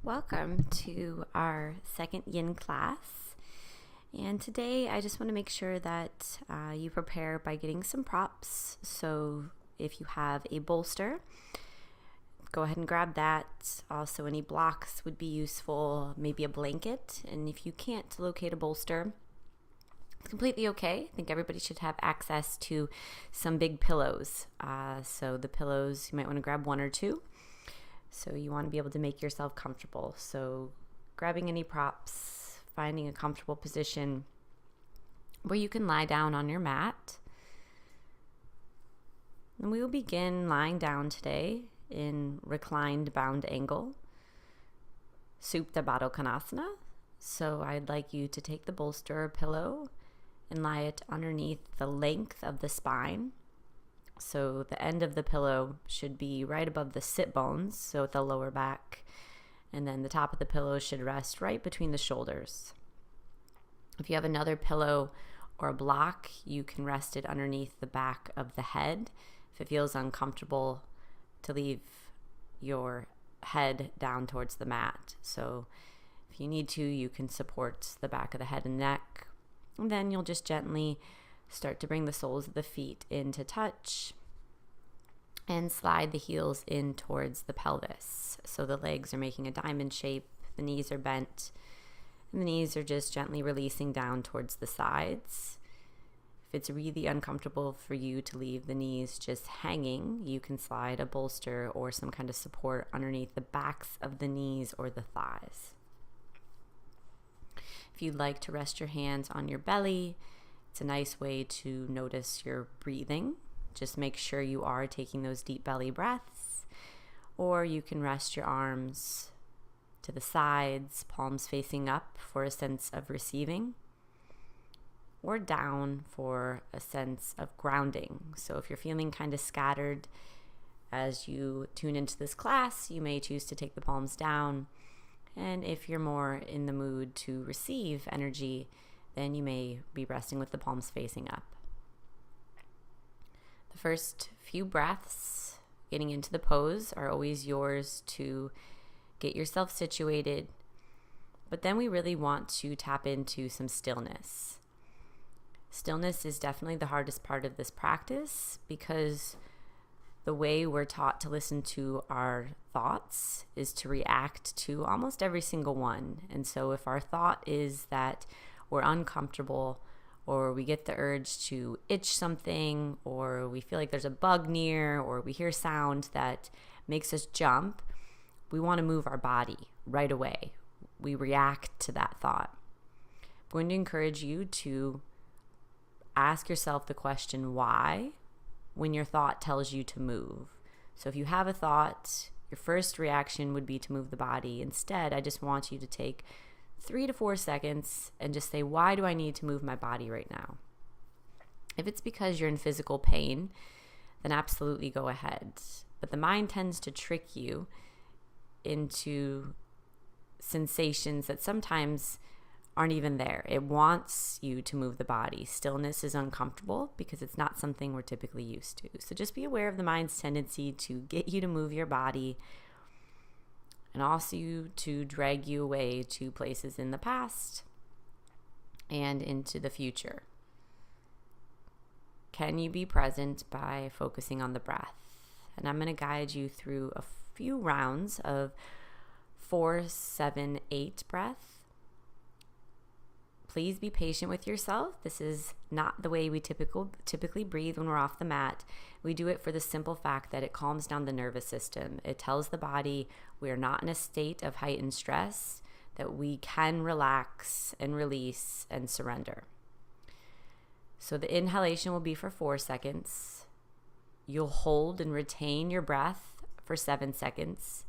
Welcome to our second Yin class. And today I just want to make sure that you prepare by getting some props. So if you have a bolster, go ahead and grab that. Also, any blocks would be useful, maybe a blanket. And if you can't locate a bolster, it's completely okay. I think everybody should have access to some big pillows. So the pillows, you might want to grab one or two. So you want to be able to make yourself comfortable. So grabbing any props, finding a comfortable position where you can lie down on your mat. And we will begin lying down today in reclined bound angle, Supta Baddha Konasana. So I'd like you to take the bolster or pillow and lie it underneath the length of the spine. So the end of the pillow should be right above the sit bones, so at the lower back. And then the top of the pillow should rest right between the shoulders. If you have another pillow or a block, you can rest it underneath the back of the head. If it feels uncomfortable to leave your head down towards the mat. So if you need to, you can support the back of the head and neck. And then you'll just gently start to bring the soles of the feet into touch and slide the heels in towards the pelvis. So the legs are making a diamond shape, the knees are bent, and the knees are just gently releasing down towards the sides. If it's really uncomfortable for you to leave the knees just hanging, you can slide a bolster or some kind of support underneath the backs of the knees or the thighs. If you'd like to rest your hands on your belly, it's a nice way to notice your breathing. Just make sure you are taking those deep belly breaths. Or you can rest your arms to the sides, palms facing up for a sense of receiving. Or down for a sense of grounding. So if you're feeling kind of scattered as you tune into this class, you may choose to take the palms down. And if you're more in the mood to receive energy, then you may be resting with the palms facing up. The first few breaths, getting into the pose, are always yours to get yourself situated. But then we really want to tap into some stillness. Stillness is definitely the hardest part of this practice because the way we're taught to listen to our thoughts is to react to almost every single one. And so if our thought is that we're uncomfortable, or we get the urge to itch something, or we feel like there's a bug near, or we hear sound that makes us jump, we want to move our body right away. We react to that thought. I'm going to encourage you to ask yourself the question, why, when your thought tells you to move. So if you have a thought, your first reaction would be to move the body. Instead, I just want you to take 3 to 4 seconds and just say, why do I need to move my body right now? If it's because you're in physical pain, then absolutely go ahead. But the mind tends to trick you into sensations that sometimes aren't even there. It wants you to move the body. Stillness is uncomfortable because it's not something we're typically used to. So just be aware of the mind's tendency to get you to move your body, and also to drag you away to places in the past and into the future. Can you be present by focusing on the breath? And I'm going to guide you through a few rounds of 4, 7, 8 breath. Please be patient with yourself. This is not the way we typically breathe when we're off the mat. We do it for the simple fact that it calms down the nervous system. It tells the body we are not in a state of heightened stress, that we can relax and release and surrender. So the inhalation will be for 4 seconds. You'll hold and retain your breath for 7 seconds,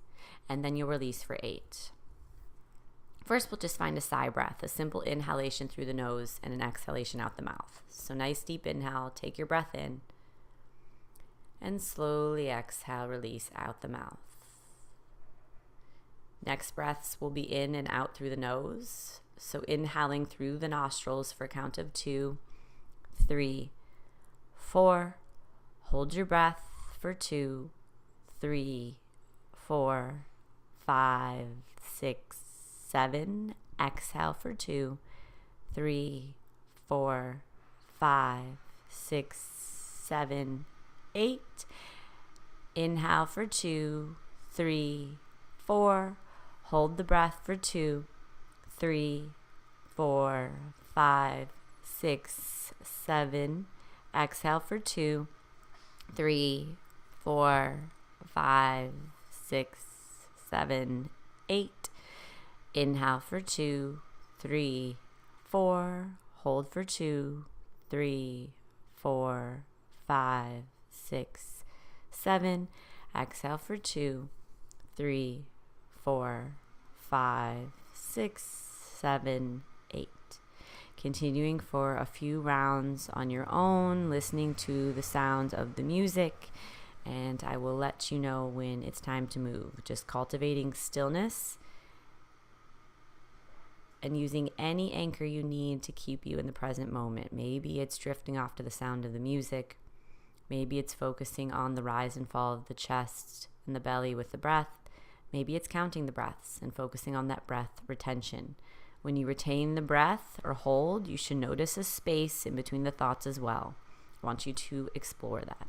and then you'll release for 8. First, we'll just find a sigh breath, a simple inhalation through the nose and an exhalation out the mouth. So nice deep inhale, take your breath in, and slowly exhale, release out the mouth. Next breaths will be in and out through the nose. So inhaling through the nostrils for a count of 2, 3, 4. Hold your breath for 2, 3, 4, 5, 6, 7. Exhale for 2, 3, 4, 5, 6, 7, 8. Inhale for 2, 3, 4. Hold the breath for 2, 3, 4, 5, 6, 7. Exhale for 2, 3, 4, 5, 6, 7, 8. Inhale for 2, 3, 4. Hold for 2, 3, 4, 5, 6, 7. Exhale for 2, 3, 4, 5, 6, 7, 8. Continuing for a few rounds on your own, listening to the sounds of the music, and I will let you know when it's time to move. Just cultivating stillness and using any anchor you need to keep you in the present moment. Maybe it's drifting off to the sound of the music. Maybe it's focusing on the rise and fall of the chest and the belly with the breath. Maybe it's counting the breaths and focusing on that breath retention. When you retain the breath or hold, you should notice a space in between the thoughts as well. I want you to explore that.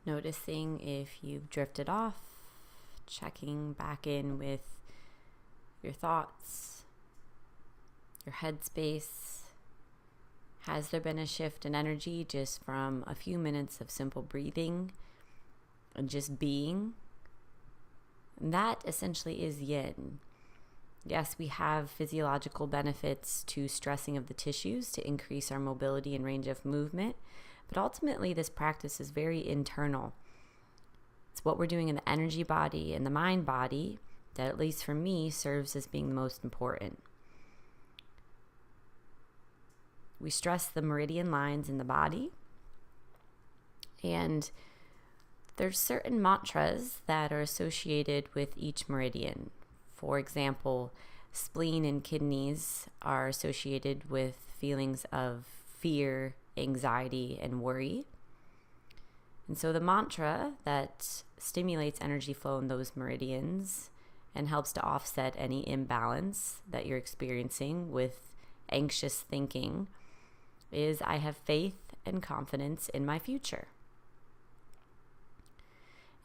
Noticing if you've drifted off, checking back in with your thoughts, your headspace. Has there been a shift in energy just from a few minutes of simple breathing and just being? And that essentially is yin. Yes, we have physiological benefits to stressing of the tissues to increase our mobility and range of movement. But ultimately, this practice is very internal. It's what we're doing in the energy body and the mind body that, at least for me, serves as being the most important. We stress the meridian lines in the body, and there's certain mantras that are associated with each meridian. For example, spleen and kidneys are associated with feelings of fear, anxiety, and worry. And so the mantra that stimulates energy flow in those meridians and helps to offset any imbalance that you're experiencing with anxious thinking is, I have faith and confidence in my future.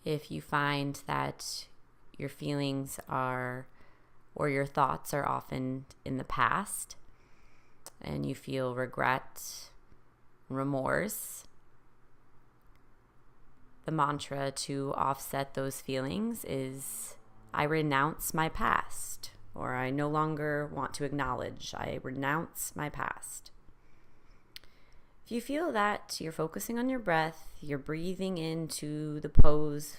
If you find that your feelings are, or your thoughts are often in the past, and you feel regret, remorse, the mantra to offset those feelings is, I renounce my past, or I no longer want to acknowledge. I renounce my past. If you feel that you're focusing on your breath, you're breathing into the pose,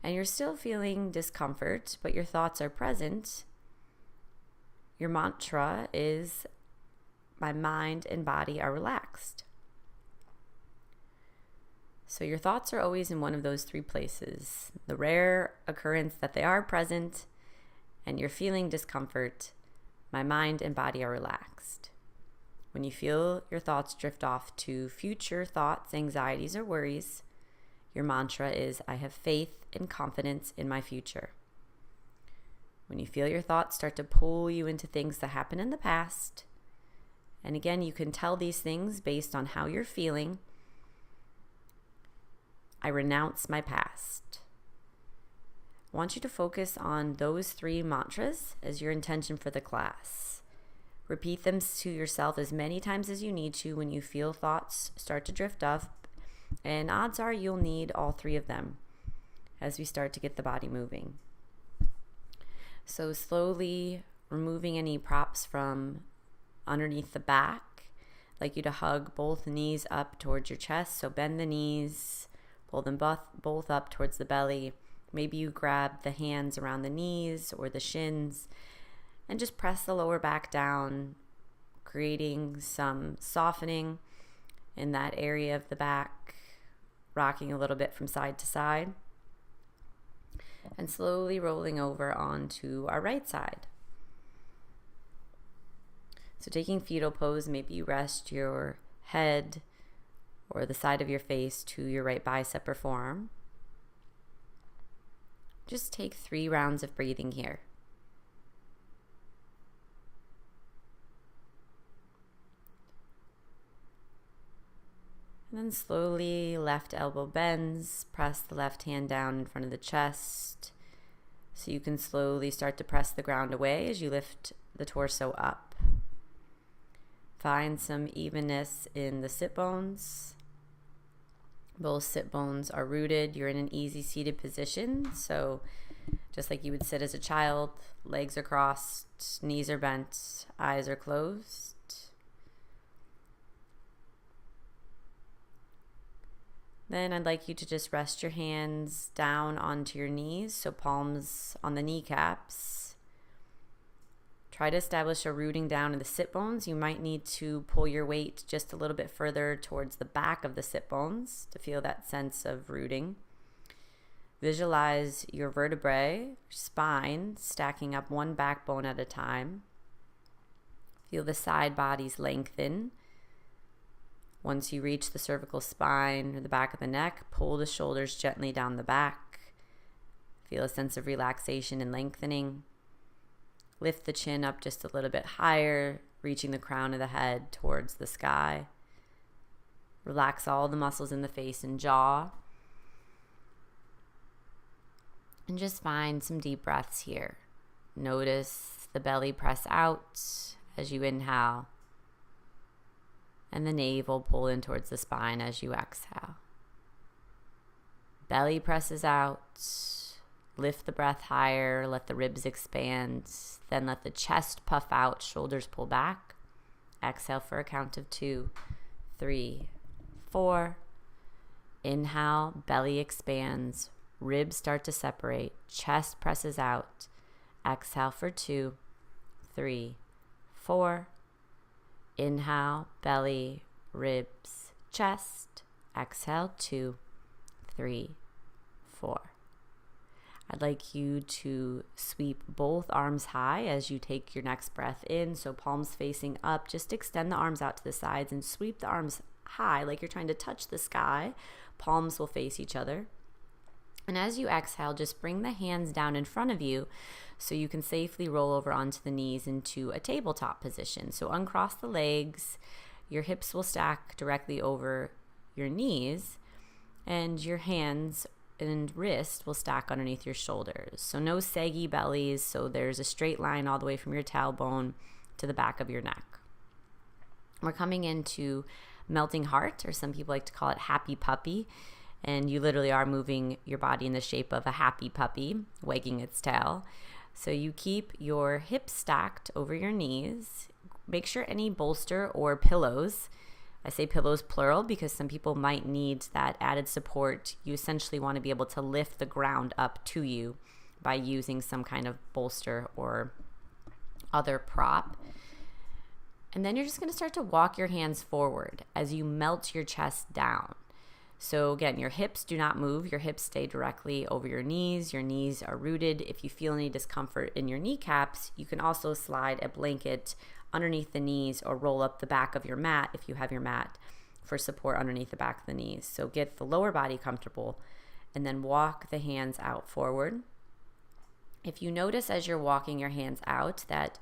and you're still feeling discomfort, but your thoughts are present, your mantra is, my mind and body are relaxed. So your thoughts are always in one of those three places. The rare occurrence that they are present and you're feeling discomfort, my mind and body are relaxed. When you feel your thoughts drift off to future thoughts, anxieties, or worries, your mantra is, I have faith and confidence in my future. When you feel your thoughts start to pull you into things that happened in the past, and again, you can tell these things based on how you're feeling, I renounce my past. I want you to focus on those three mantras as your intention for the class. Repeat them to yourself as many times as you need to when you feel thoughts start to drift off, and odds are you'll need all three of them as we start to get the body moving. So slowly removing any props from underneath the back. I'd like you to hug both knees up towards your chest, so bend the knees, pull them both up towards the belly. Maybe you grab the hands around the knees or the shins and just press the lower back down, creating some softening in that area of the back, rocking a little bit from side to side, and slowly rolling over onto our right side. So taking fetal pose, maybe you rest your head or the side of your face to your right bicep or forearm. Just take 3 rounds of breathing here. And then slowly left elbow bends, press the left hand down in front of the chest so you can slowly start to press the ground away as you lift the torso up. Find some evenness in the sit bones. Both sit bones are rooted. You're in an easy seated position. So just like you would sit as a child, legs are crossed, knees are bent, eyes are closed. Then I'd like you to just rest your hands down onto your knees, so palms on the kneecaps. Try to establish a rooting down in the sit bones. You might need to pull your weight just a little bit further towards the back of the sit bones to feel that sense of rooting. Visualize your vertebrae, spine, stacking up one backbone at a time. Feel the side bodies lengthen. Once you reach the cervical spine or the back of the neck, pull the shoulders gently down the back. Feel a sense of relaxation and lengthening. Lift the chin up just a little bit higher, reaching the crown of the head towards the sky. Relax all the muscles in the face and jaw. And just find some deep breaths here. Notice the belly press out as you inhale, and the navel pull in towards the spine as you exhale. Belly presses out. Lift the breath higher, let the ribs expand, then let the chest puff out, shoulders pull back. Exhale for a count of 2, 3, 4. Inhale, belly expands, ribs start to separate, chest presses out. Exhale for 2, 3, 4. Inhale, belly, ribs, chest. Exhale, 2, 3, 4. I'd like you to sweep both arms high as you take your next breath in. So palms facing up, just extend the arms out to the sides and sweep the arms high like you're trying to touch the sky. Palms will face each other. And as you exhale, just bring the hands down in front of you so you can safely roll over onto the knees into a tabletop position. So uncross the legs, your hips will stack directly over your knees, and your hands and wrist will stack underneath your shoulders. So no saggy bellies, so there's a straight line all the way from your tailbone to the back of your neck. We're coming into melting heart, or some people like to call it happy puppy, and you literally are moving your body in the shape of a happy puppy wagging its tail. So you keep your hips stacked over your knees. Make sure any bolster or pillows, I say pillows plural because some people might need that added support. You essentially want to be able to lift the ground up to you by using some kind of bolster or other prop. And then you're just going to start to walk your hands forward as you melt your chest down. So again, your hips do not move. Your hips stay directly over your knees. Your knees are rooted. If you feel any discomfort in your kneecaps, you can also slide a blanket underneath the knees or roll up the back of your mat if you have your mat for support underneath the back of the knees. So get the lower body comfortable and then walk the hands out forward. If you notice as you're walking your hands out that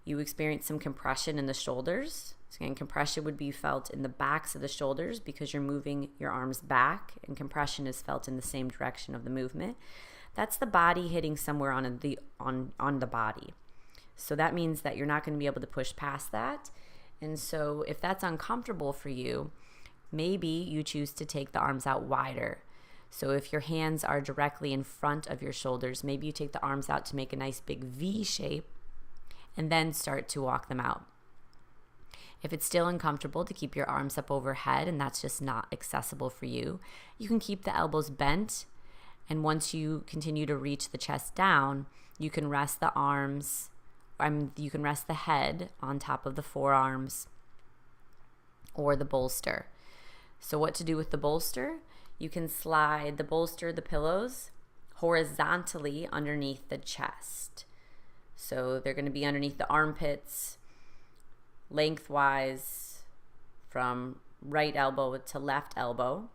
you experience some compression in the shoulders, so again, compression would be felt in the backs of the shoulders because you're moving your arms back, and compression is felt in the same direction of the movement. That's the body hitting somewhere on the body. So that means that you're not going to be able to push past that. And so if that's uncomfortable for you, maybe you choose to take the arms out wider. So if your hands are directly in front of your shoulders, maybe you take the arms out to make a nice big V shape and then start to walk them out. If it's still uncomfortable to keep your arms up overhead and that's just not accessible for you, you can keep the elbows bent. And once you continue to reach the chest down, you can rest the arms, you can rest the head on top of the forearms or the bolster. So what to do with the bolster? You can slide the bolster, the pillows, horizontally underneath the chest. So they're going to be underneath the armpits, lengthwise from right elbow to left elbow.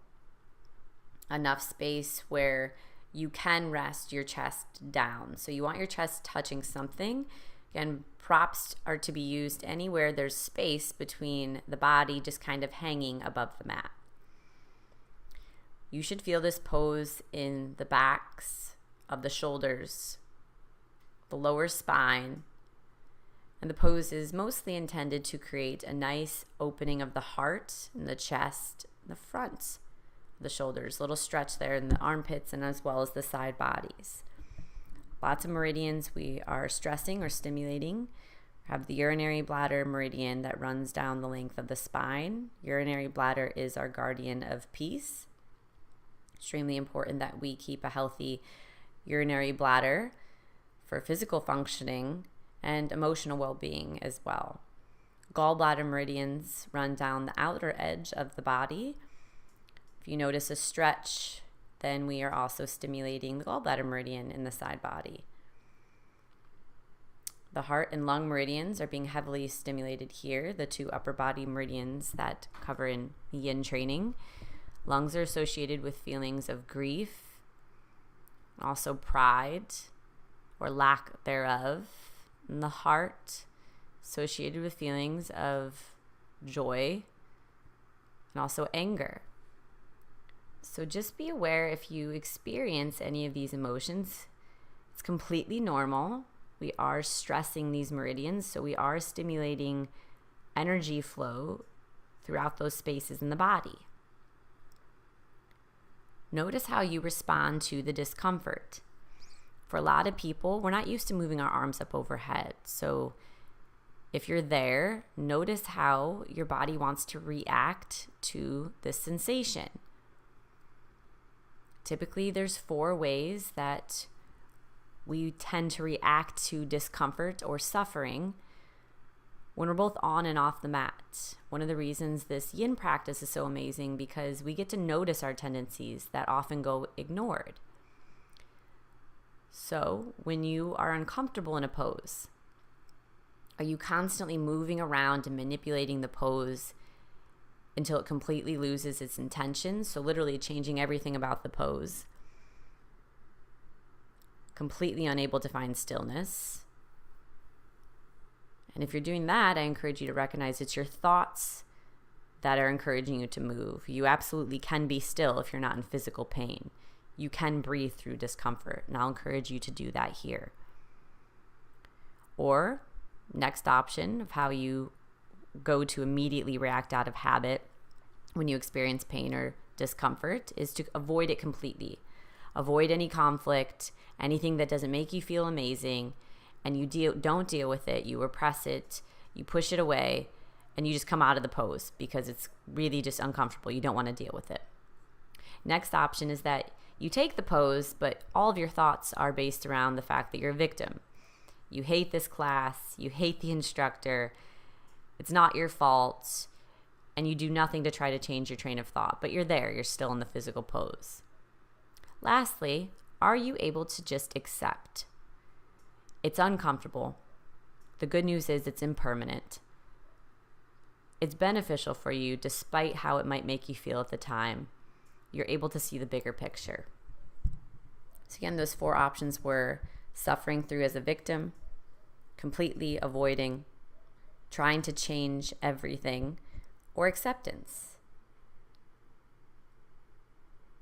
Enough space where you can rest your chest down. So you want your chest touching something. Again, props are to be used anywhere there's space between the body just kind of hanging above the mat. You should feel this pose in the backs of the shoulders, the lower spine, and the pose is mostly intended to create a nice opening of the heart and the chest, the front of the shoulders, a little stretch there in the armpits and as well as the side bodies. Lots of meridians we are stressing or stimulating. We have the urinary bladder meridian that runs down the length of the spine. Urinary bladder is our guardian of peace. Extremely important that we keep a healthy urinary bladder for physical functioning and emotional well-being as well. Gallbladder meridians run down the outer edge of the body. If you notice a stretch, then we are also stimulating the gallbladder meridian in the side body. The heart and lung meridians are being heavily stimulated here, the two upper body meridians that cover in Yin training. Lungs are associated with feelings of grief, also pride or lack thereof. And the heart associated with feelings of joy and also anger. So just be aware if you experience any of these emotions. It's completely normal. We are stressing these meridians, so we are stimulating energy flow throughout those spaces in the body. Notice how you respond to the discomfort. For a lot of people, we're not used to moving our arms up overhead. So if you're there, notice how your body wants to react to this sensation. Typically, there's 4 ways that we tend to react to discomfort or suffering when we're both on and off the mat. One of the reasons this yin practice is so amazing because we get to notice our tendencies that often go ignored. So when you are uncomfortable in a pose, are you constantly moving around and manipulating the pose until it completely loses its intention? So literally changing everything about the pose. Completely unable to find stillness. And if you're doing that, I encourage you to recognize it's your thoughts that are encouraging you to move. You absolutely can be still if you're not in physical pain. You can breathe through discomfort, and I'll encourage you to do that here. Or, next option of how you go to immediately react out of habit when you experience pain or discomfort is to avoid it completely. Avoid any conflict, anything that doesn't make you feel amazing, and you don't deal with it, you repress it, you push it away, and you just come out of the pose because it's really just uncomfortable. You don't want to deal with it. Next option is that you take the pose, but all of your thoughts are based around the fact that you're a victim. You hate this class, you hate the instructor, it's not your fault, and you do nothing to try to change your train of thought, but you're there, you're still in the physical pose. Lastly, are you able to just accept? It's uncomfortable. The good news is it's impermanent. It's beneficial for you despite how it might make you feel at the time. You're able to see the bigger picture. So again, those 4 options were suffering through as a victim, completely avoiding, trying to change everything, or acceptance.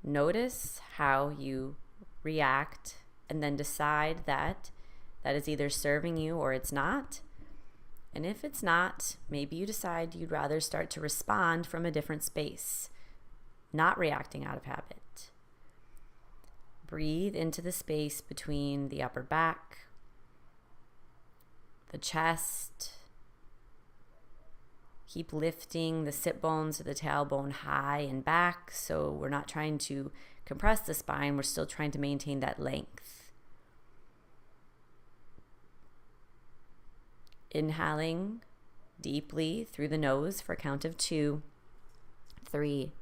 Notice how you react and then decide that is either serving you or it's not. And if it's not, maybe you decide you'd rather start to respond from a different space, not reacting out of habit. Breathe into the space between the upper back, the chest. Keep lifting the sit bones or the tailbone high and back, so we're not trying to compress the spine, we're still trying to maintain that length. Inhaling deeply through the nose for a count of 2, 3,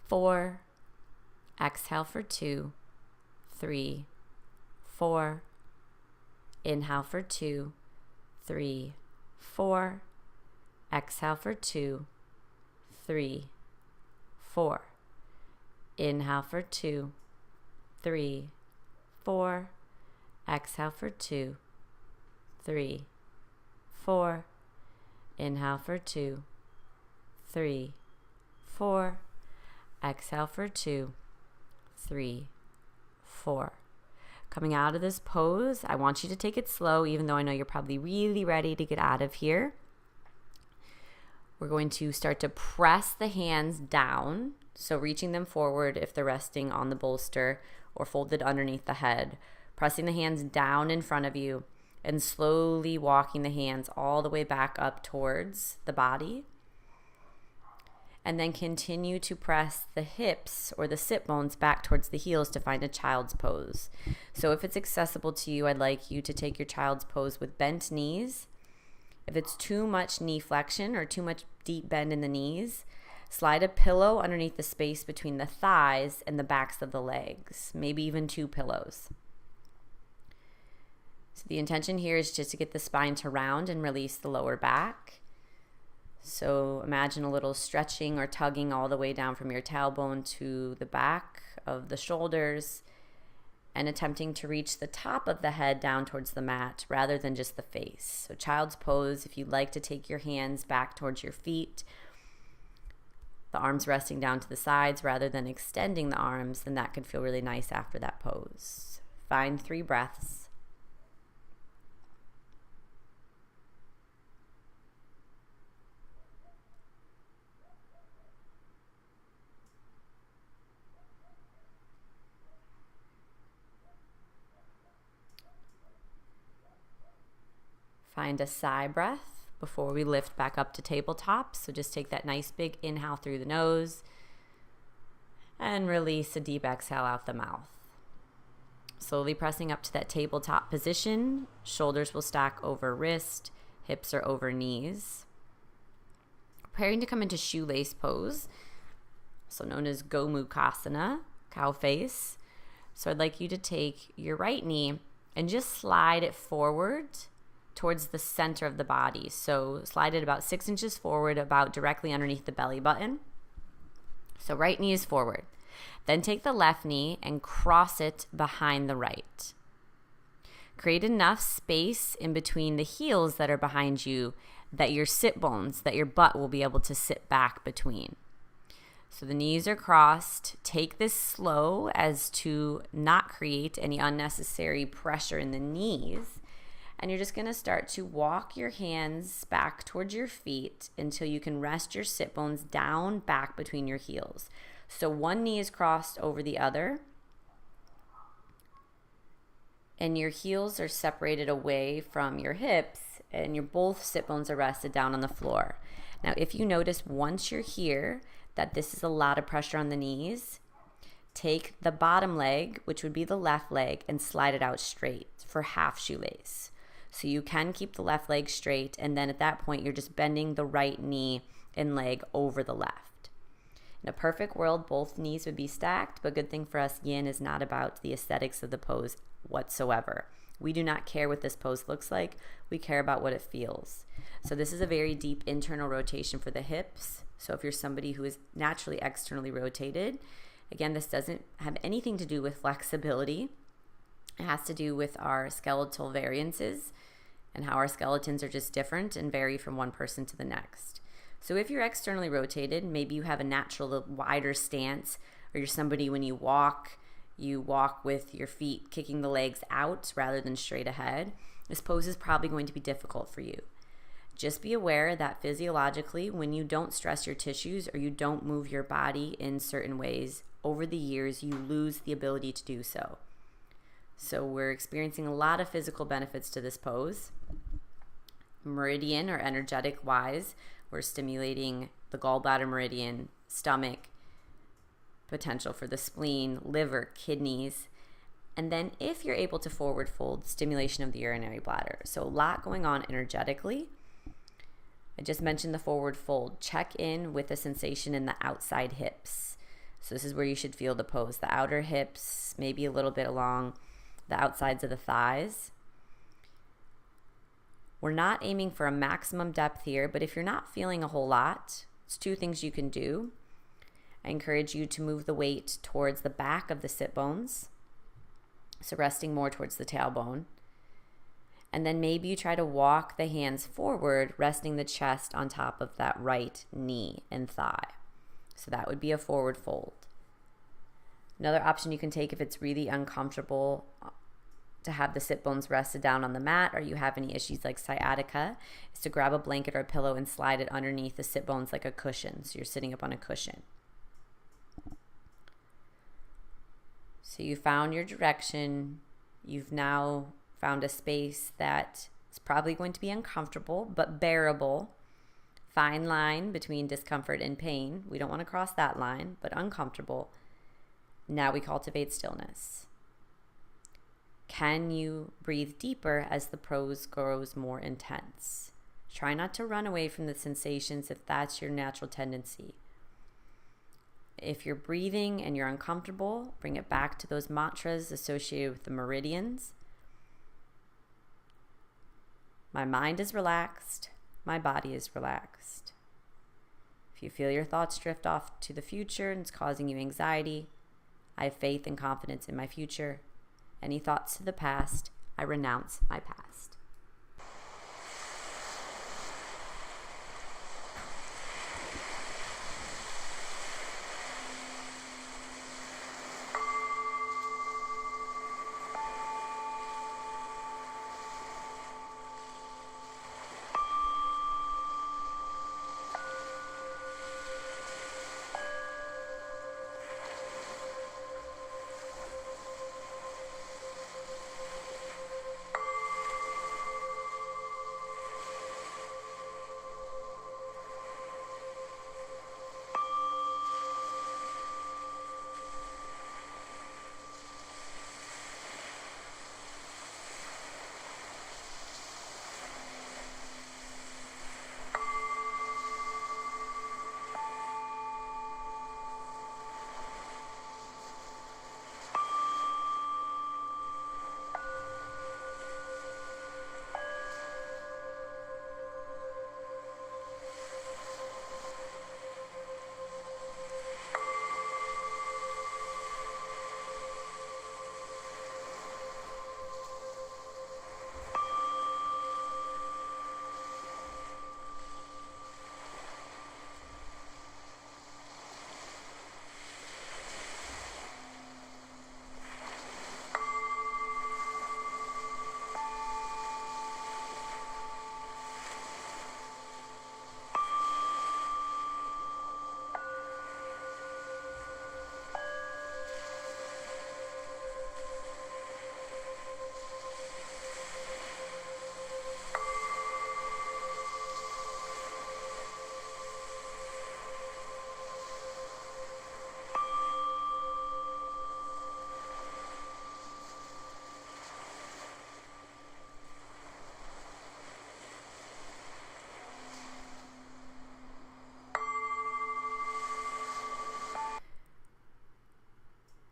4. Exhale for 2, 3, 4. Inhale for 2, 3, 4. Exhale for 2, 3, 4. Inhale for 2, 3, 4. Exhale for 2, 3, 4. Inhale for 2, 3, 4. Exhale for 2, 3, 4. Coming out of this pose, I want you to take it slow, even though I know you're probably really ready to get out of here. We're going to start to press the hands down, so reaching them forward if they're resting on the bolster or folded underneath the head. Pressing the hands down in front of you and slowly walking the hands all the way back up towards the body. And then continue to press the hips or the sit bones back towards the heels to find a child's pose. So if it's accessible to you, I'd like you to take your child's pose with bent knees. If it's too much knee flexion or too much deep bend in the knees, slide a pillow underneath the space between the thighs and the backs of the legs, maybe even 2 pillows. So the intention here is just to get the spine to round and release the lower back. So imagine a little stretching or tugging all the way down from your tailbone to the back of the shoulders and attempting to reach the top of the head down towards the mat rather than just the face. So child's pose, if you'd like to take your hands back towards your feet, the arms resting down to the sides rather than extending the arms, then that can feel really nice after that pose. Find 3 breaths. Find a sigh breath before we lift back up to tabletop. So just take that nice big inhale through the nose and release a deep exhale out the mouth. Slowly pressing up to that tabletop position. Shoulders will stack over wrist, hips are over knees. Preparing to come into shoelace pose, also known as Gomukhasana, cow face. So I'd like you to take your right knee and just slide it forward towards the center of the body. So slide it about 6 inches forward, about directly underneath the belly button. So right knee is forward. Then take the left knee and cross it behind the right. Create enough space in between the heels that are behind you that your sit bones, that your butt will be able to sit back between. So the knees are crossed. Take this slow as to not create any unnecessary pressure in the knees. And you're just going to start to walk your hands back towards your feet until you can rest your sit bones down back between your heels. So one knee is crossed over the other, and your heels are separated away from your hips, and your both sit bones are rested down on the floor. Now, if you notice once you're here that this is a lot of pressure on the knees, take the bottom leg, which would be the left leg, and slide it out straight for half shoelace. So you can keep the left leg straight, and then at that point, you're just bending the right knee and leg over the left. In a perfect world, both knees would be stacked, but good thing for us, Yin is not about the aesthetics of the pose whatsoever. We do not care what this pose looks like. We care about what it feels. So this is a very deep internal rotation for the hips. So if you're somebody who is naturally externally rotated, again, this doesn't have anything to do with flexibility. It has to do with our skeletal variances and how our skeletons are just different and vary from one person to the next. So if you're externally rotated, maybe you have a natural wider stance, or you're somebody when you walk with your feet kicking the legs out rather than straight ahead. This pose is probably going to be difficult for you. Just be aware that physiologically, when you don't stress your tissues or you don't move your body in certain ways, over the years, you lose the ability to do so. So we're experiencing a lot of physical benefits to this pose. Meridian or energetic wise, we're stimulating the gallbladder meridian, stomach, potential for the spleen, liver, kidneys. And then if you're able to forward fold, stimulation of the urinary bladder. So a lot going on energetically. I just mentioned the forward fold. Check in with the sensation in the outside hips. So this is where you should feel the pose. The outer hips, maybe a little bit along the outsides of the thighs. We're not aiming for a maximum depth here, but if you're not feeling a whole lot, it's 2 things you can do. I encourage you to move the weight towards the back of the sit bones, so resting more towards the tailbone. And then maybe you try to walk the hands forward, resting the chest on top of that right knee and thigh. So that would be a forward fold. Another option you can take if it's really uncomfortable to have the sit bones rested down on the mat, or you have any issues like sciatica, is to grab a blanket or a pillow and slide it underneath the sit bones like a cushion. So you're sitting up on a cushion. So you found your direction. You've now found a space that is probably going to be uncomfortable, but bearable. Fine line between discomfort and pain. We don't want to cross that line, but uncomfortable. Now we cultivate stillness. Can you breathe deeper as the pose grows more intense? Try not to run away from the sensations if that's your natural tendency. If you're breathing and you're uncomfortable, bring it back to those mantras associated with the meridians. My mind is relaxed. My body is relaxed. If you feel your thoughts drift off to the future and it's causing you anxiety, I have faith and confidence in my future. Any thoughts to the past, I renounce my past.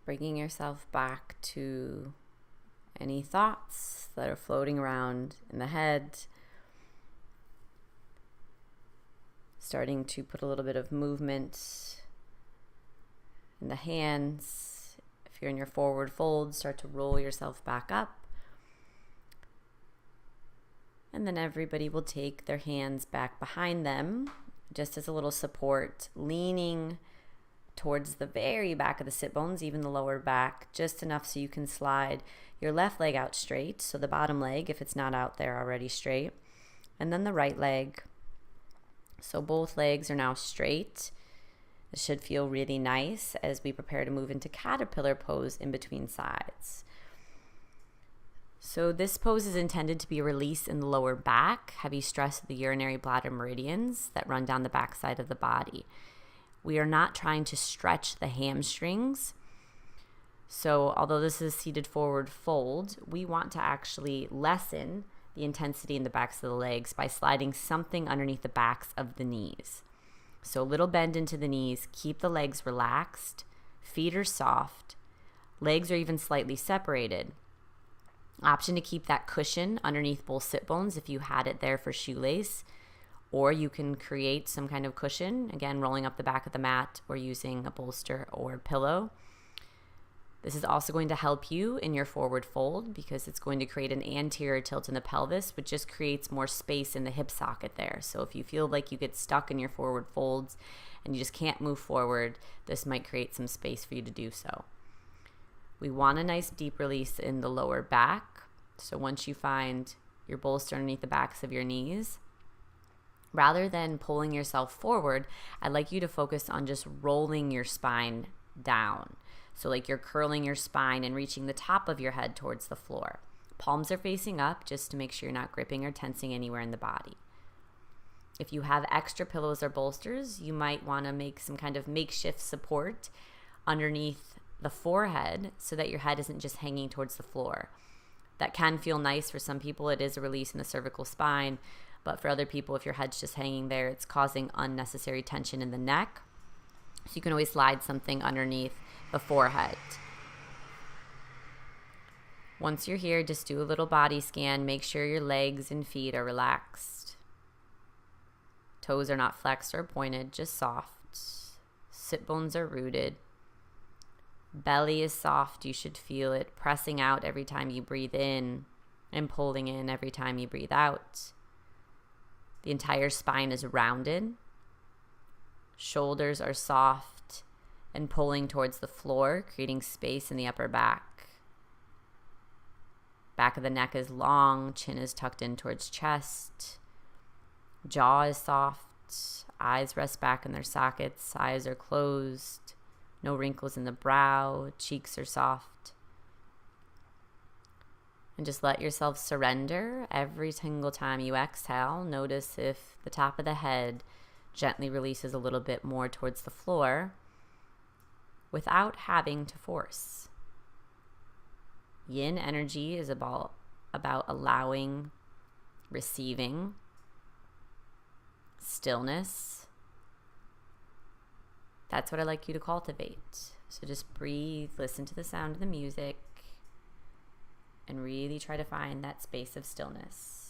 bringing yourself back to any thoughts that are floating around in the head. Starting to put a little bit of movement in the hands. If you're in your forward fold, start to roll yourself back up. And then everybody will take their hands back behind them, just as a little support, leaning towards the very back of the sit bones, even the lower back, just enough so you can slide your left leg out straight. So the bottom leg, if it's not out there already, straight. And then the right leg. So both legs are now straight. This should feel really nice as we prepare to move into caterpillar pose in between sides. So this pose is intended to be a release in the lower back, heavy stress of the urinary bladder meridians that run down the back side of the body. We are not trying to stretch the hamstrings. So although this is seated forward fold, we want to actually lessen the intensity in the backs of the legs by sliding something underneath the backs of the knees. So a little bend into the knees, keep the legs relaxed, feet are soft, legs are even slightly separated. Option to keep that cushion underneath both sit bones if you had it there for shoelace, or you can create some kind of cushion, again, rolling up the back of the mat or using a bolster or pillow. This is also going to help you in your forward fold because it's going to create an anterior tilt in the pelvis, which just creates more space in the hip socket there. So if you feel like you get stuck in your forward folds and you just can't move forward, this might create some space for you to do so. We want a nice deep release in the lower back. So once you find your bolster underneath the backs of your knees, rather than pulling yourself forward, I'd like you to focus on just rolling your spine down. So like you're curling your spine and reaching the top of your head towards the floor. Palms are facing up just to make sure you're not gripping or tensing anywhere in the body. If you have extra pillows or bolsters, you might want to make some kind of makeshift support underneath the forehead so that your head isn't just hanging towards the floor. That can feel nice for some people. It is a release in the cervical spine, but for other people, if your head's just hanging there, it's causing unnecessary tension in the neck. So you can always slide something underneath the forehead. Once you're here, just do a little body scan. Make sure your legs and feet are relaxed. Toes are not flexed or pointed, just soft. Sit bones are rooted. Belly is soft. You should feel it pressing out every time you breathe in and pulling in every time you breathe out. The entire spine is rounded. Shoulders are soft and pulling towards the floor, creating space in the upper back. Back of the neck is long. Chin is tucked in towards chest. Jaw is soft. Eyes rest back in their sockets. Eyes are closed. No wrinkles in the brow. Cheeks are soft. And just let yourself surrender every single time you exhale. Notice if the top of the head gently releases a little bit more towards the floor without having to force. Yin energy is about allowing, receiving, stillness. That's what I like you to cultivate. So just breathe, listen to the sound of the music, and really try to find that space of stillness.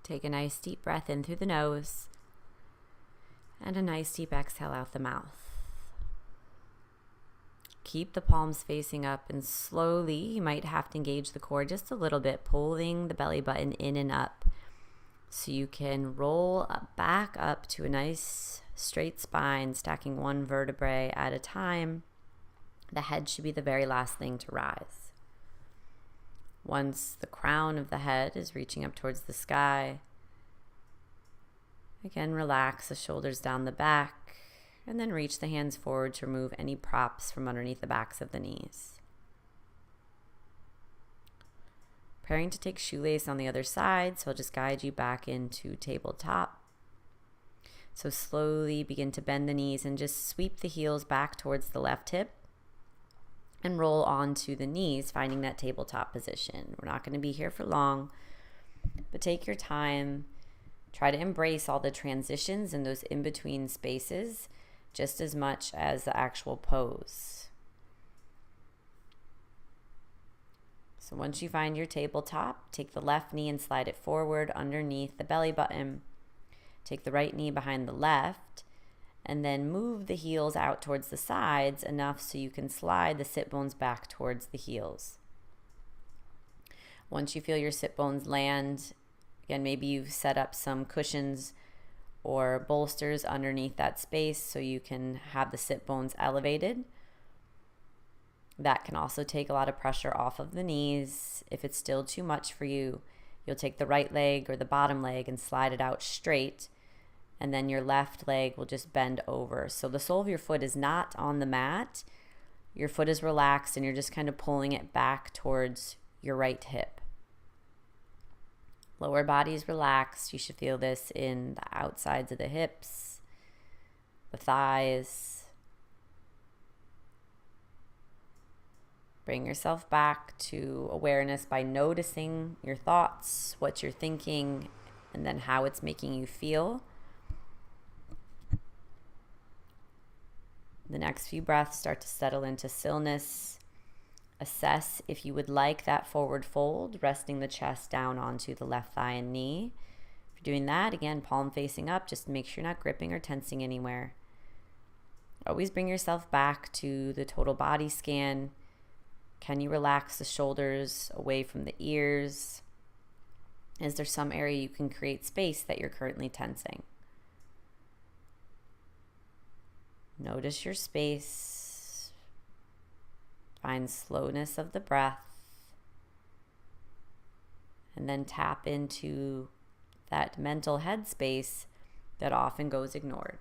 Take a nice deep breath in through the nose and a nice deep exhale out the mouth. Keep the palms facing up, and slowly you might have to engage the core just a little bit, pulling the belly button in and up so you can roll back up to a nice straight spine, stacking one vertebrae at a time. The head should be the very last thing to rise. Once the crown of the head is reaching up towards the sky, again, relax the shoulders down the back, and then reach the hands forward to remove any props from underneath the backs of the knees. Preparing to take shoelace on the other side, so I'll just guide you back into tabletop. So slowly begin to bend the knees and just sweep the heels back towards the left hip and roll onto the knees, finding that tabletop position. We're not going to be here for long, but take your time. Try to embrace all the transitions and those in-between spaces just as much as the actual pose. So once you find your tabletop, take the left knee and slide it forward underneath the belly button. Take the right knee behind the left, and then move the heels out towards the sides enough so you can slide the sit bones back towards the heels. Once you feel your sit bones land, again, maybe you've set up some cushions or bolsters underneath that space so you can have the sit bones elevated. That can also take a lot of pressure off of the knees. If it's still too much for you, you'll take the right leg or the bottom leg and slide it out straight, and then your left leg will just bend over. So the sole of your foot is not on the mat. Your foot is relaxed and you're just kind of pulling it back towards your right hip. Lower body is relaxed. You should feel this in the outsides of the hips, the thighs. Bring yourself back to awareness by noticing your thoughts, what you're thinking, and then how it's making you feel. The next few breaths start to settle into stillness. Assess if you would like that forward fold, resting the chest down onto the left thigh and knee. If you're doing that, again, palm facing up, just make sure you're not gripping or tensing anywhere. Always bring yourself back to the total body scan. Can you relax the shoulders away from the ears? Is there some area you can create space that you're currently tensing? Notice your space. Find slowness of the breath. And then tap into that mental headspace that often goes ignored.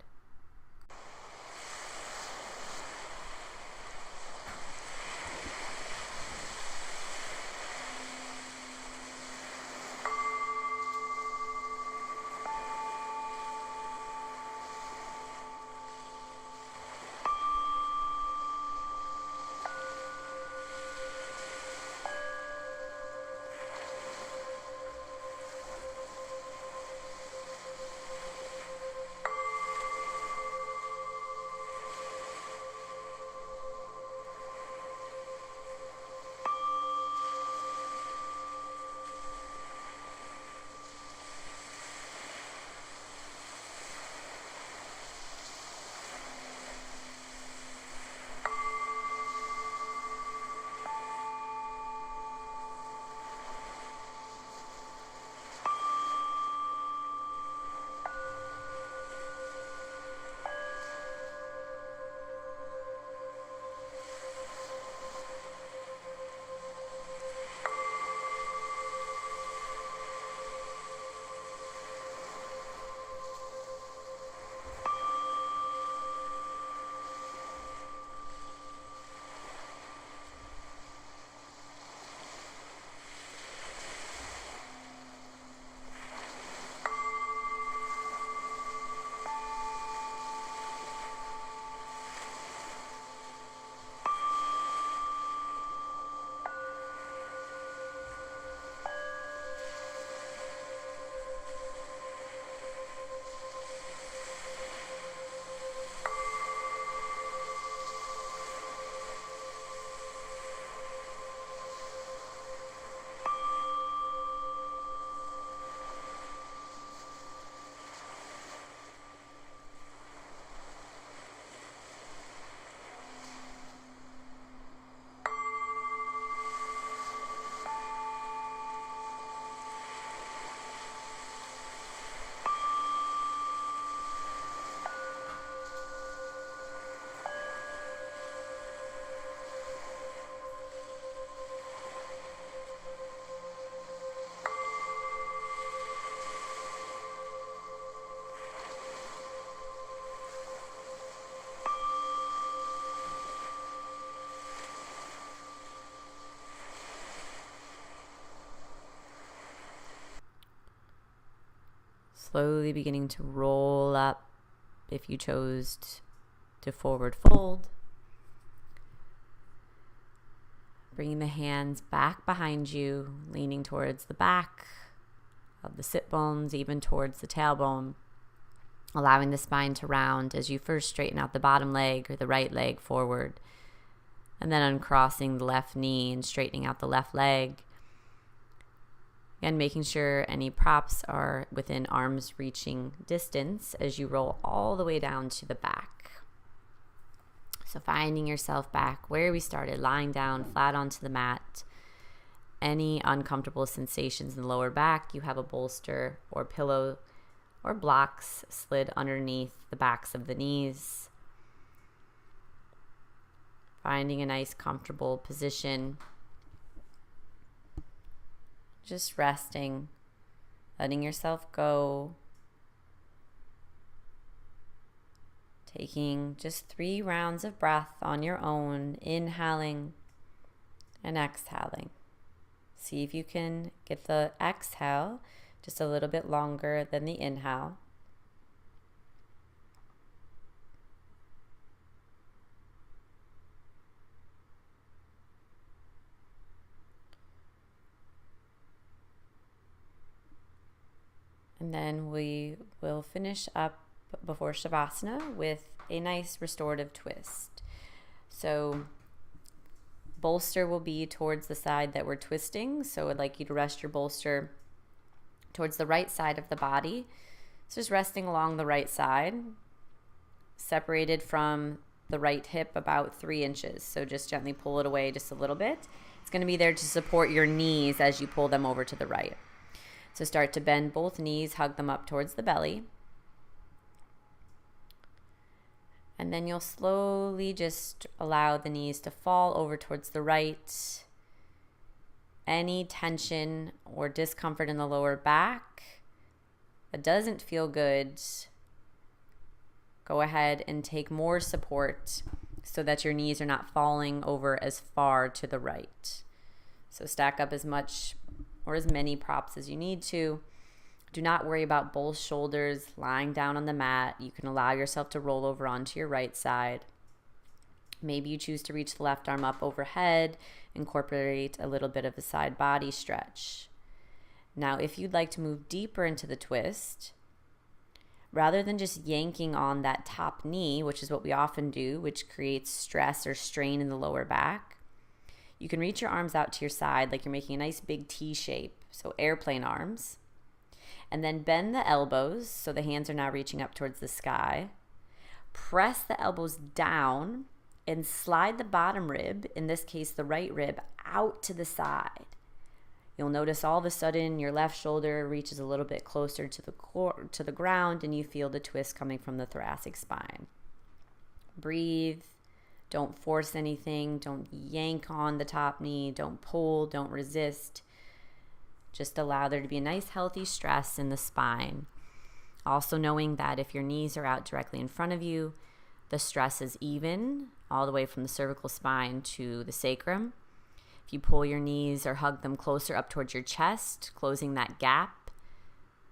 Slowly beginning to roll up if you chose to forward fold. Bringing the hands back behind you, leaning towards the back of the sit bones, even towards the tailbone. Allowing the spine to round as you first straighten out the bottom leg or the right leg forward. And then uncrossing the left knee and straightening out the left leg. And making sure any props are within arm's reaching distance as you roll all the way down to the back. So finding yourself back where we started, lying down flat onto the mat. Any uncomfortable sensations in the lower back, you have a bolster or pillow or blocks slid underneath the backs of the knees. Finding a nice comfortable position. Just resting, letting yourself go. Taking just 3 rounds of breath on your own, inhaling and exhaling. See if you can get the exhale just a little bit longer than the inhale. And then we will finish up before Shavasana with a nice restorative twist. So bolster will be towards the side that we're twisting. So I'd like you to rest your bolster towards the right side of the body. So just resting along the right side, separated from the right hip about 3 inches. So just gently pull it away just a little bit. It's going to be there to support your knees as you pull them over to the right. So start to bend both knees, hug them up towards the belly. And then you'll slowly just allow the knees to fall over towards the right. Any tension or discomfort in the lower back that doesn't feel good, go ahead and take more support so that your knees are not falling over as far to the right. So stack up as much or as many props as you need to. Do not worry about both shoulders lying down on the mat. You can allow yourself to roll over onto your right side. Maybe you choose to reach the left arm up overhead, incorporate a little bit of a side body stretch. Now, if you'd like to move deeper into the twist, rather than just yanking on that top knee, which is what we often do, which creates stress or strain in the lower back, you can reach your arms out to your side like you're making a nice big T shape, so airplane arms. And then bend the elbows so the hands are now reaching up towards the sky. Press the elbows down and slide the bottom rib, in this case the right rib, out to the side. You'll notice all of a sudden your left shoulder reaches a little bit closer to the ground and you feel the twist coming from the thoracic spine. Breathe. Don't force anything. Don't yank on the top knee. Don't pull. Don't resist. Just allow there to be a nice healthy stress in the spine. Also knowing that if your knees are out directly in front of you, the stress is even all the way from the cervical spine to the sacrum. If you pull your knees or hug them closer up towards your chest, closing that gap,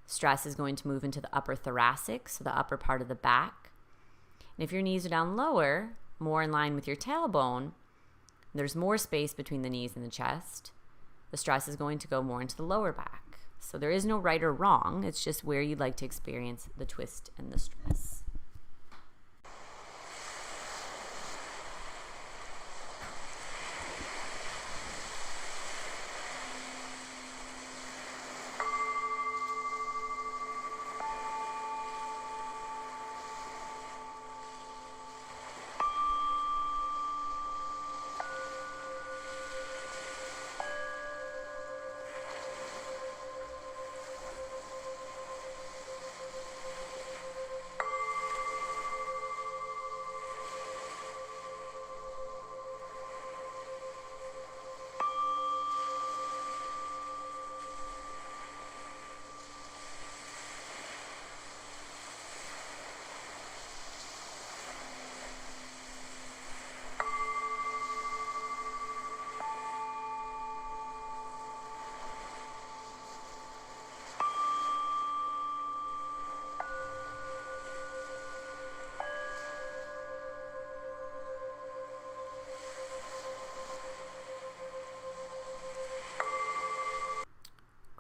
stress is going to move into the upper thoracic, so the upper part of the back. And if your knees are down lower, more in line with your tailbone, there's more space between the knees and the chest. The stress is going to go more into the lower back. So there is no right or wrong. It's just where you'd like to experience the twist and the stress.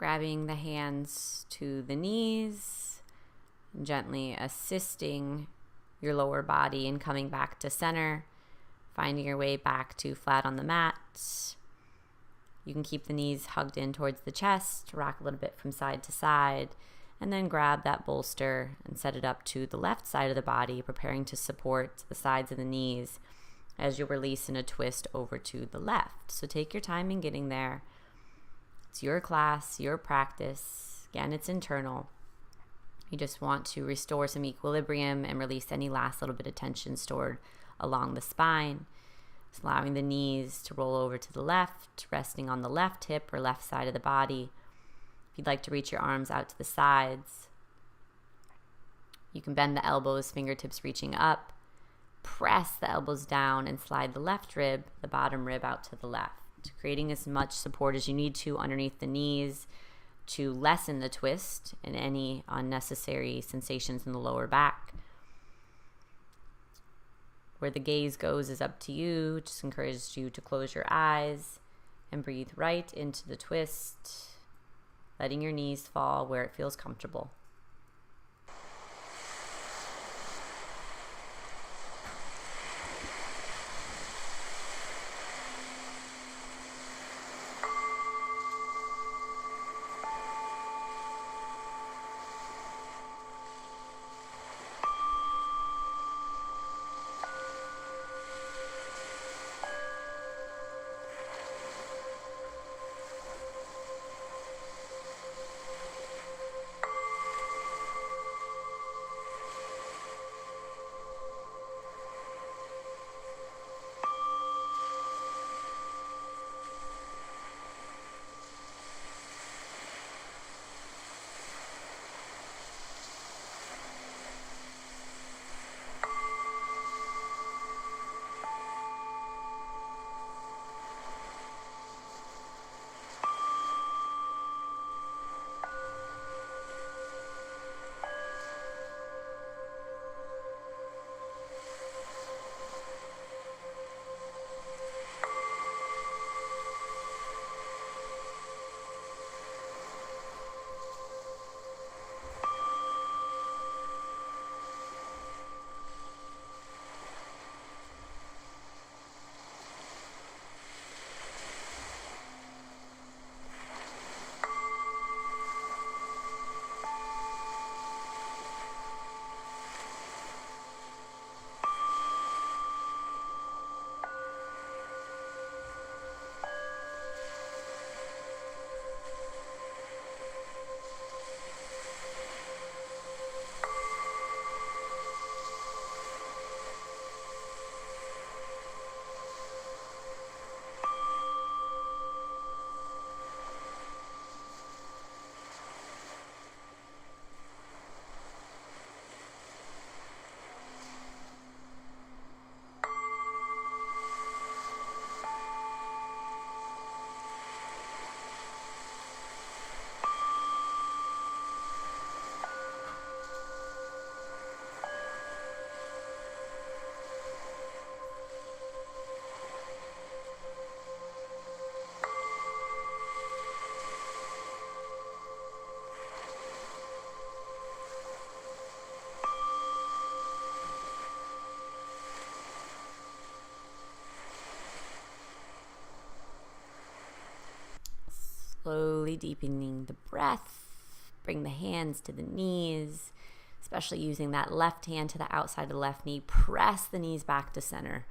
grabbing the hands to the knees, gently assisting your lower body in coming back to center, finding your way back to flat on the mat. You can keep the knees hugged in towards the chest, rock a little bit from side to side, and then grab that bolster and set it up to the left side of the body, preparing to support the sides of the knees as you release in a twist over to the left. So take your time in getting there. It's your class, your practice. Again, it's internal. You just want to restore some equilibrium and release any last little bit of tension stored along the spine. Just allowing the knees to roll over to the left, resting on the left hip or left side of the body. If you'd like to reach your arms out to the sides, you can bend the elbows, fingertips reaching up. Press the elbows down and slide the left rib, the bottom rib, out to the left, creating as much support as you need to underneath the knees to lessen the twist and any unnecessary sensations in the lower back. Where the gaze goes is up to you. Just encourage you to close your eyes and breathe right into the twist, letting your knees fall where it feels comfortable. Slowly deepening the breath. Bring the hands to the knees, especially using that left hand to the outside of the left knee. Press the knees back to center.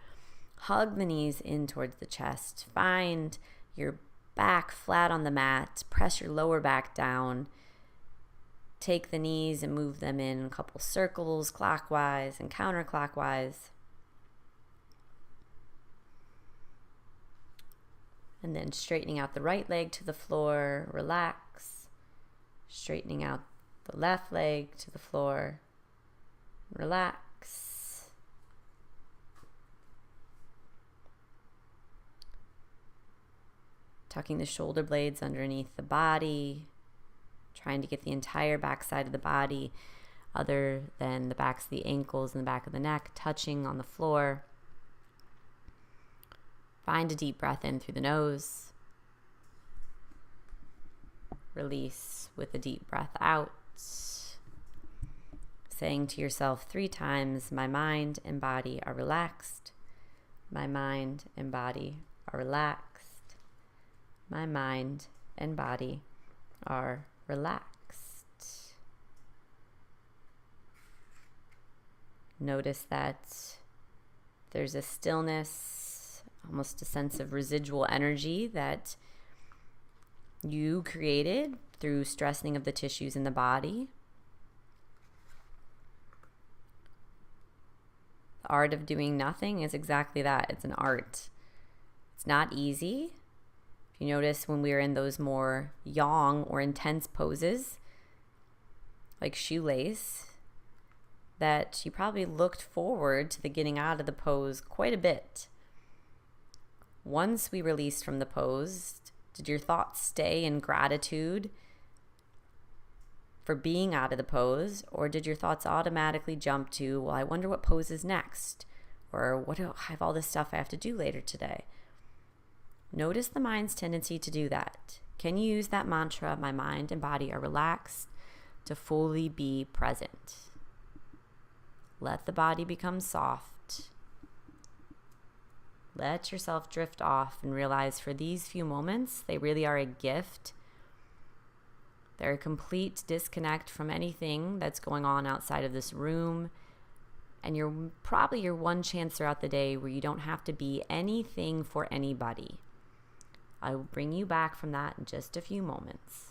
Hug the knees in towards the chest. Find your back flat on the mat. Press your lower back down. Take the knees and move them in a couple circles, clockwise and counterclockwise. And then straightening out the right leg to the floor, relax. Straightening out the left leg to the floor, relax. Tucking the shoulder blades underneath the body, trying to get the entire back side of the body, other than the backs of the ankles and the back of the neck, touching on the floor. Find a deep breath in through the nose. Release with a deep breath out. Saying to yourself 3 times, my mind and body are relaxed. My mind and body are relaxed. My mind and body are relaxed. Notice that there's a stillness, almost a sense of residual energy that you created through stressing of the tissues in the body. The art of doing nothing is exactly that. It's an art. It's not easy. If you notice, when we are in those more yang or intense poses, like shoelace, that you probably looked forward to the getting out of the pose quite a bit. Once we released from the pose, did your thoughts stay in gratitude for being out of the pose, or did your thoughts automatically jump to, well, I wonder what pose is next, or what do I have all this stuff I have to do later today? Notice the mind's tendency to do that. Can you use that mantra, my mind and body are relaxed, to fully be present? Let the body become soft. Let yourself drift off and realize for these few moments, they really are a gift. They're a complete disconnect from anything that's going on outside of this room. And you're probably your one chance throughout the day where you don't have to be anything for anybody. I will bring you back from that in just a few moments.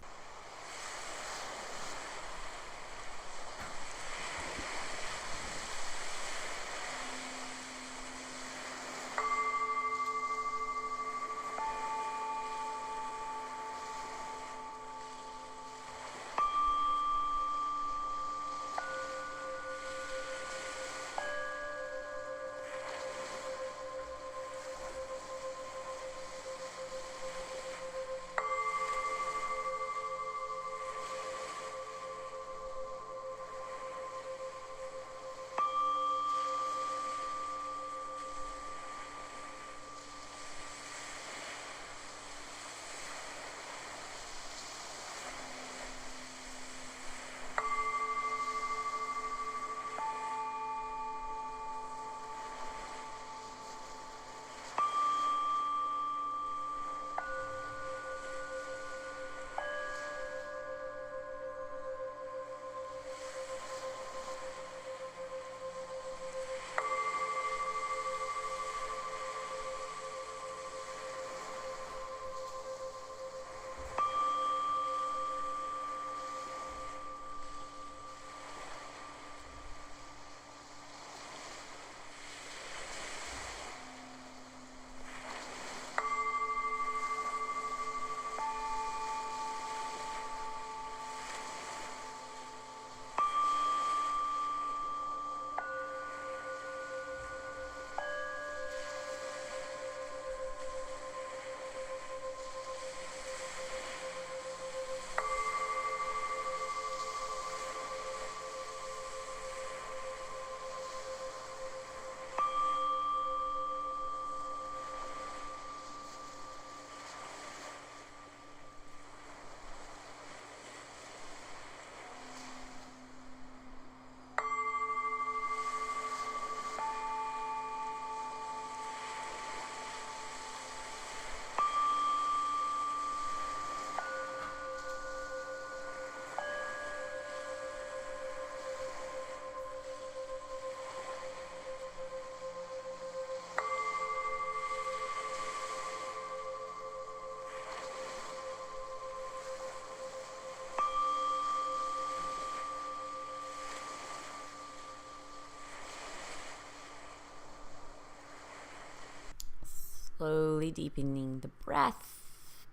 Slowly deepening the breath.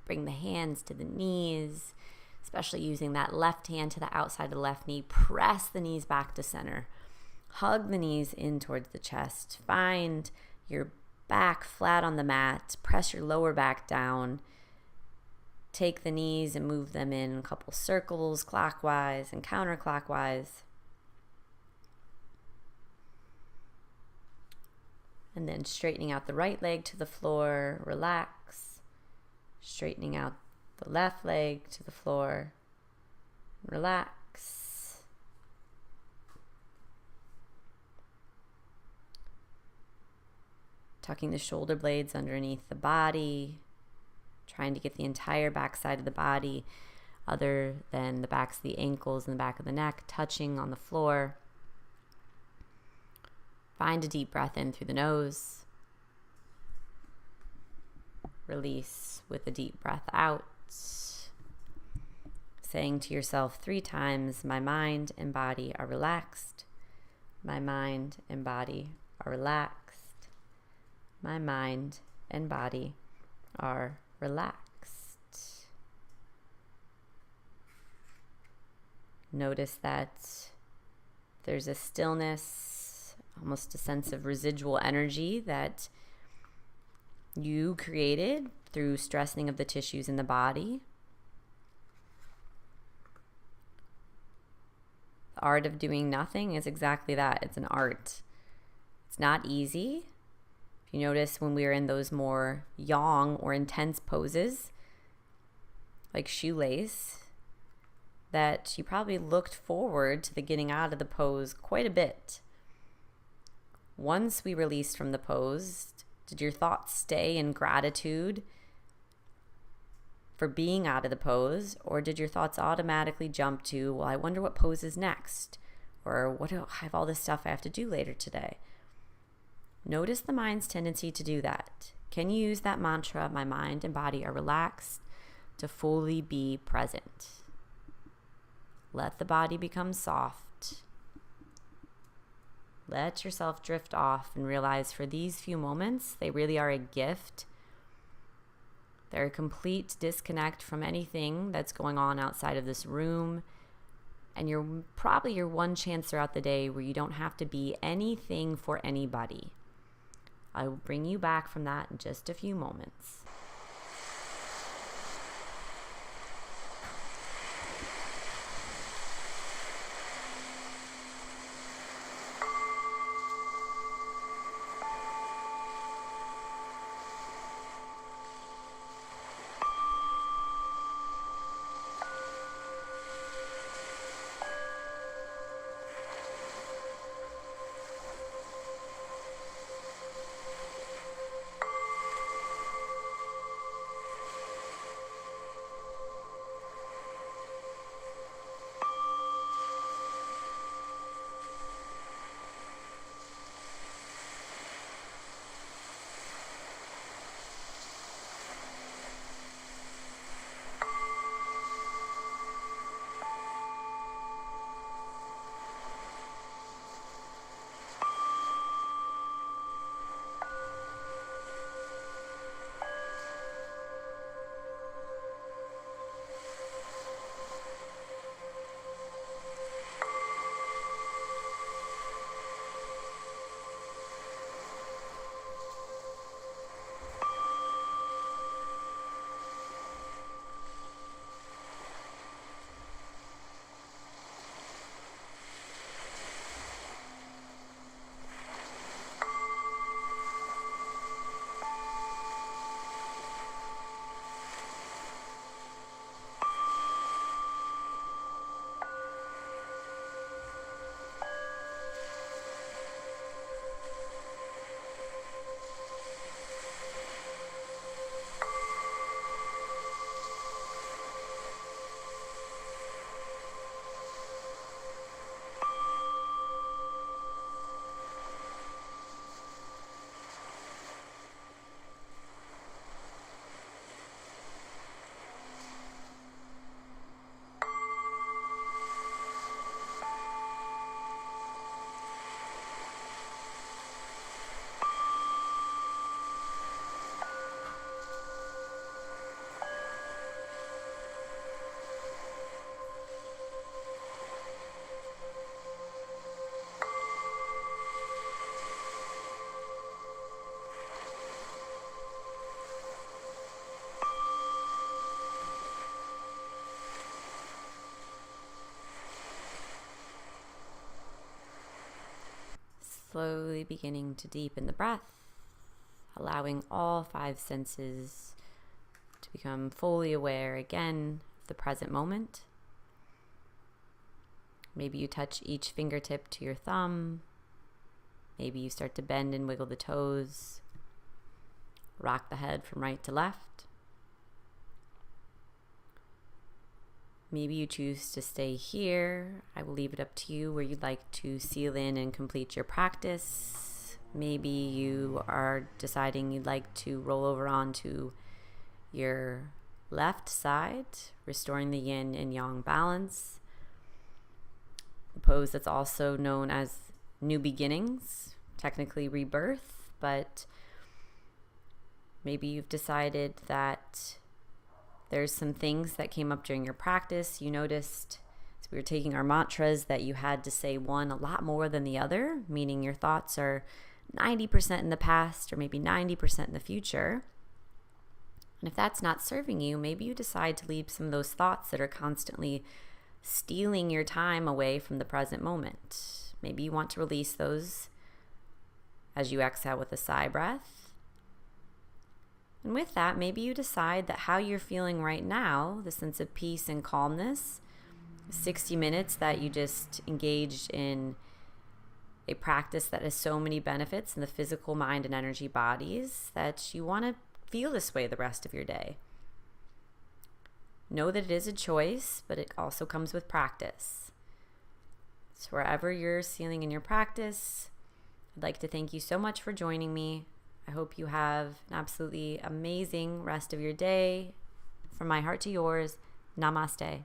Bring the hands to the knees, especially using that left hand to the outside of the left knee. Press the knees back to center. Hug the knees in towards the chest. Find your back flat on the mat. Press your lower back down. Take the knees and move them in a couple circles, clockwise and counterclockwise. And then straightening out the right leg to the floor, relax. Straightening out the left leg to the floor. Relax. Tucking the shoulder blades underneath the body, trying to get the entire back side of the body, other than the backs of the ankles and the back of the neck, touching on the floor. Find a deep breath in through the nose. Release with a deep breath out. Saying to yourself 3 times, my mind and body are relaxed. My mind and body are relaxed. My mind and body are relaxed. Notice that there's a stillness, almost a sense of residual energy that you created through stressing of the tissues in the body. The art of doing nothing is exactly that. It's an art. It's not easy. If you notice, when we're in those more yang or intense poses, like shoelace, that you probably looked forward to the getting out of the pose quite a bit. Once we released from the pose, did your thoughts stay in gratitude for being out of the pose, or did your thoughts automatically jump to, well, I wonder what pose is next, or what do I have all this stuff I have to do later today? Notice the mind's tendency to do that. Can you use that mantra, my mind and body are relaxed, to fully be present? Let the body become soft. Let yourself drift off and realize for these few moments, they really are a gift. They're a complete disconnect from anything that's going on outside of this room. And you're probably your one chance throughout the day where you don't have to be anything for anybody. I will bring you back from that in just a few moments. Slowly beginning to deepen the breath, allowing all 5 senses to become fully aware again of the present moment. Maybe you touch each fingertip to your thumb. Maybe you start to bend and wiggle the toes. Rock the head from right to left. Maybe you choose to stay here. I will leave it up to you where you'd like to seal in and complete your practice. Maybe you are deciding you'd like to roll over onto your left side, restoring the yin and yang balance. A pose that's also known as new beginnings, technically rebirth, but maybe you've decided that there's some things that came up during your practice. You noticed as we were taking our mantras that you had to say one a lot more than the other, meaning your thoughts are 90% in the past or maybe 90% in the future. And if that's not serving you, maybe you decide to leave some of those thoughts that are constantly stealing your time away from the present moment. Maybe you want to release those as you exhale with a sigh breath. And with that, maybe you decide that how you're feeling right now, the sense of peace and calmness, 60 minutes that you just engaged in a practice that has so many benefits in the physical, mind, and energy bodies, that you want to feel this way the rest of your day. Know that it is a choice, but it also comes with practice. So wherever you're feeling in your practice, I'd like to thank you so much for joining me. I hope you have an absolutely amazing rest of your day. From my heart to yours, namaste.